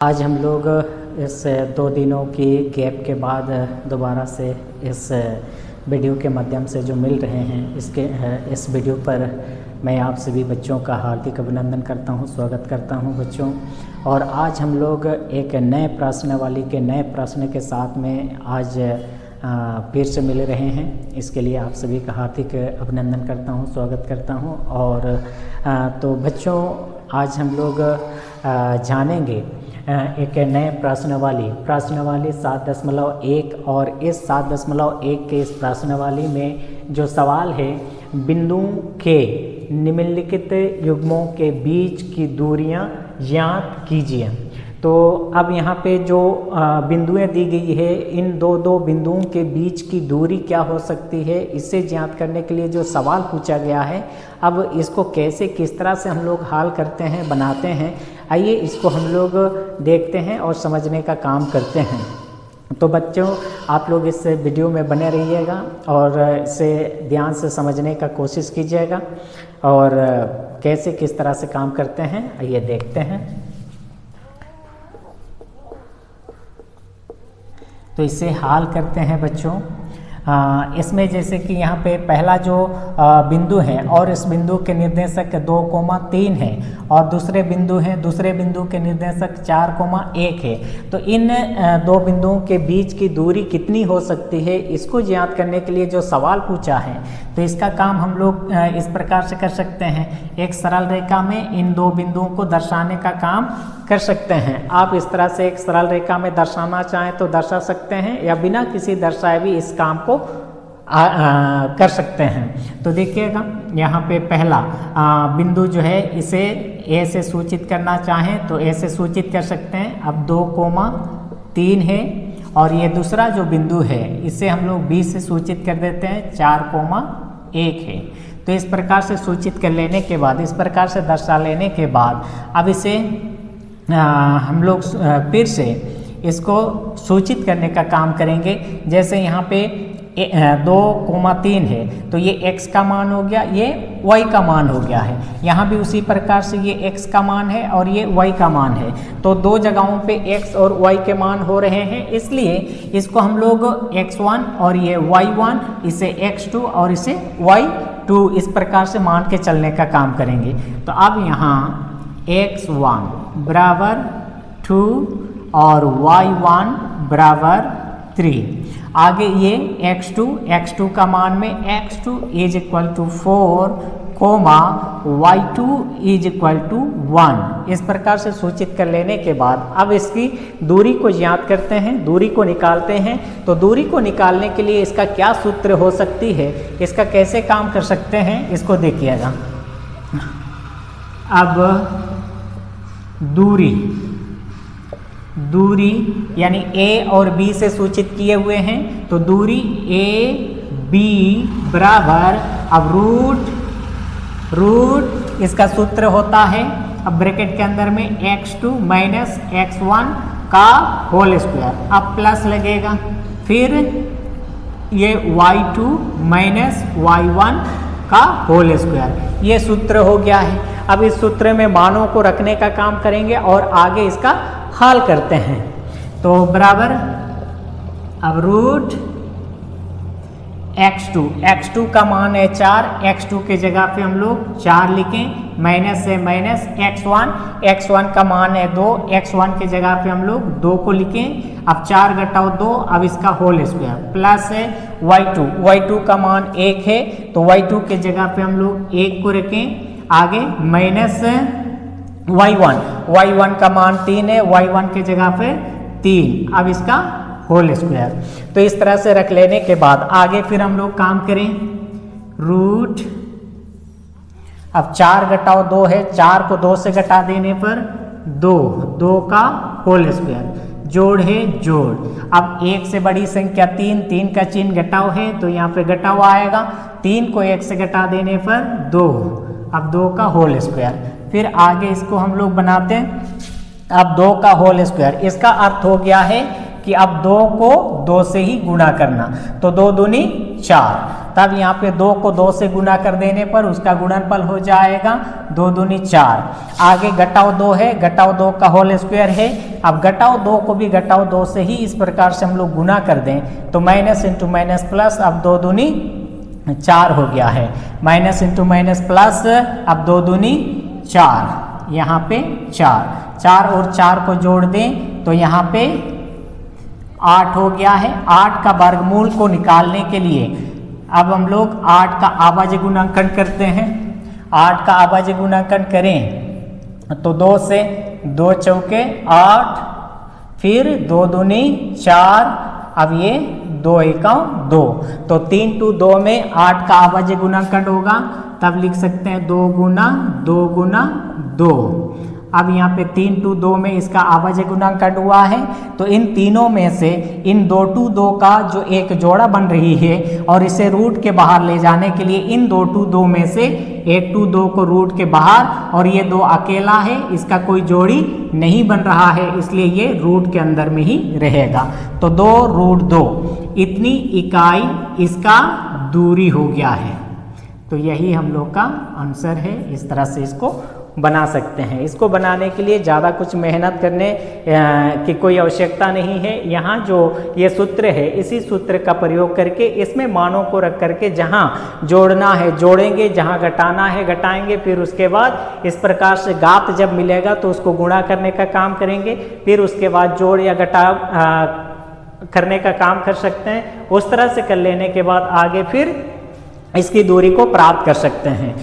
आज हम लोग इस 2 दिनों की गैप के बाद दोबारा से इस वीडियो के माध्यम से जो मिल रहे हैं इस वीडियो पर मैं आप सभी बच्चों का हार्दिक अभिनंदन करता हूं, स्वागत करता हूं बच्चों। और आज हम लोग एक नए प्रश्नावली के नए प्रश्न के साथ में आज फिर से मिल रहे हैं। इसके लिए आप सभी का हार्दिक अभिनंदन करता हूं, स्वागत करता हूं। और तो बच्चों आज हम लोग जानेंगे एक नए प्रश्नावली 7.1 और इस 7.1 के इस प्रश्नावली में जो सवाल है, बिंदुओं के निम्नलिखित युग्मों के बीच की दूरियां ज्ञात कीजिए। तो अब यहाँ पे जो बिंदुएं दी गई है, इन दो बिंदुओं के बीच की दूरी क्या हो सकती है, इसे ज्ञात करने के लिए जो सवाल पूछा गया है, अब इसको कैसे किस तरह से हम लोग हल करते हैं, बनाते हैं, आइए इसको हम लोग देखते हैं और समझने का काम करते हैं। तो बच्चों आप लोग इस वीडियो में बने रहिएगा और इसे ध्यान से समझने का कोशिश कीजिएगा और कैसे किस तरह से काम करते हैं आइए देखते हैं। तो इसे हल करते हैं बच्चों। इसमें जैसे कि यहाँ पे पहला जो बिंदु है और इस बिंदु के निर्देशक 2,3 है और दूसरे बिंदु के निर्देशक 4,1 है। तो इन दो बिंदुओं के बीच की दूरी कितनी हो सकती है, इसको ज्ञात करने के लिए जो सवाल पूछा है, तो इसका काम हम लोग इस प्रकार से कर सकते हैं। एक सरल रेखा में इन दो बिंदुओं को दर्शाने का काम कर सकते हैं। आप इस तरह से एक सरल रेखा में दर्शाना चाहें तो दर्शा सकते हैं या बिना किसी दर्शाए भी इस काम को कर सकते हैं। तो देखिएगा यहाँ पे पहला बिंदु जो है, इसे ए से सूचित करना चाहें तो ए से सूचित कर सकते हैं। अब 2,3 है और ये दूसरा जो बिंदु है इसे हम लोग बी से सूचित कर देते हैं, 4,1 है। तो इस प्रकार से सूचित कर लेने के बाद, इस प्रकार से दर्शा लेने के बाद अब इसे हम लोग फिर से इसको सूचित करने का काम करेंगे। जैसे यहाँ पे 2,3 है तो ये x का मान हो गया, ये y का मान हो गया है। यहाँ भी उसी प्रकार से ये x का मान है और ये y का मान है। तो दो जगहों पे x और y के मान हो रहे हैं, इसलिए इसको हम लोग x1 और ये y1, इसे x2 और इसे y2 इस प्रकार से मान के चलने का काम करेंगे। तो अब यहाँ x1 बराबर 2 और y1 बराबर 3। आगे ये x2 का मान में x2 is equal to 4, y2 is equal to 1 इस प्रकार से सूचित कर लेने के बाद अब इसकी दूरी को ज्ञात करते हैं, दूरी को निकालते हैं। तो दूरी को निकालने के लिए इसका क्या सूत्र हो सकती है, इसका कैसे काम कर सकते हैं, इसको देखिएगा। अब दूरी यानी a और b से सूचित किए हुए हैं, तो दूरी a b बराबर, अब रूट इसका सूत्र होता है, अब ब्रैकेट के अंदर में x2 माइनस x1 का होल स्क्वायर, अब प्लस लगेगा, फिर ये y2 माइनस y1 का होल स्क्वायर, ये सूत्र हो गया है। अब इस सूत्र में मानों को रखने का काम करेंगे और आगे इसका हल करते हैं। तो बराबर, अब रूट x2 का मान है 4, x2 के जगह पे हम लोग 4 लिखें, माइनस से माइनस x1 का मान है 2, x1 के जगह पे हम लोग 2 को लिखें। अब 4 घटाओ 2, अब इसका होल स्क्वायर, प्लस है y2 का मान 1 है तो y2 के जगह पे हम लोग 1 को रखें। आगे माइनस y1 का मान 3 है, y1 के जगह पे 3, अब इसका होल स्क्वायर। तो इस तरह से रख लेने के बाद आगे फिर हम लोग काम करें, रूट, अब 4 घटाओ 2 है, 4 को 2 से घटा देने पर 2 का होल स्क्वायर, जोड़ है जोड़। अब 1 से बड़ी संख्या 3 का चिन्ह घटाओ है तो यहाँ पे घटाओ आएगा, 3 को 1 से घटा देने पर 2, अब 2 का होल स्क्वायर। फिर आगे इसको हम लोग बनाते हैं, अब 2 का होल स्क्वायर, इसका अर्थ हो गया है कि अब 2 को 2 से ही गुणा करना, तो 2 दूनी 4, तब यहाँ पे 2 को 2 से गुना कर देने पर उसका गुणनफल हो जाएगा 2 दूनी 4। आगे घटाओ 2 है, घटाओ 2 का होल स्क्वायर है। अब घटाओ 2 को भी घटाओ 2 से ही इस प्रकार से हम लोग गुना कर दें तो माइनस इंटू माइनस प्लस, अब 2 दूनी 4 हो गया है। माइनस इंटू माइनस प्लस, अब 2 दूनी 4, यहाँ पे 4 और 4 को जोड़ दें तो यहाँ पे 8 हो गया है। 8 का वर्गमूल को निकालने के लिए अब हम लोग 8 का आवाज्य गुणांकन करते हैं। 8 का आवाज्य गुणांकन करें तो 2 से 2 चौके 8, फिर 2 दूनी 4, अब ये 2 एका 2, तो 3 टू 2 में 8 का आवाज्य गुणांकन होगा, तब लिख सकते हैं 2 गुना 2 गुना 2। अब यहाँ पे 3 टू 2 में इसका आवाज्य गुणांकन हुआ है, तो इन तीनों में से इन 2 टू 2 का जो एक जोड़ा बन रही है और इसे रूट के बाहर ले जाने के लिए इन 2 टू 2 में से 1 टू 2 को रूट के बाहर, और ये 2 अकेला है, इसका कोई जोड़ी नहीं बन रहा है, इसलिए ये रूट के अंदर में ही रहेगा। तो 2 रूट 2 इतनी इकाई इसका दूरी हो गया है। तो यही हम लोग का आंसर है। इस तरह से इसको बना सकते हैं। इसको बनाने के लिए ज़्यादा कुछ मेहनत करने की कोई आवश्यकता नहीं है। यहाँ जो ये सूत्र है, इसी सूत्र का प्रयोग करके इसमें मानों को रख करके जहाँ जोड़ना है जोड़ेंगे, जहाँ घटाना है घटाएंगे, फिर उसके बाद इस प्रकार से घात जब मिलेगा तो उसको गुणा करने का काम करेंगे, फिर उसके बाद जोड़ या घटाव करने का काम कर सकते हैं। उस तरह से कर लेने के बाद आगे फिर इसकी दूरी को प्राप्त कर सकते हैं।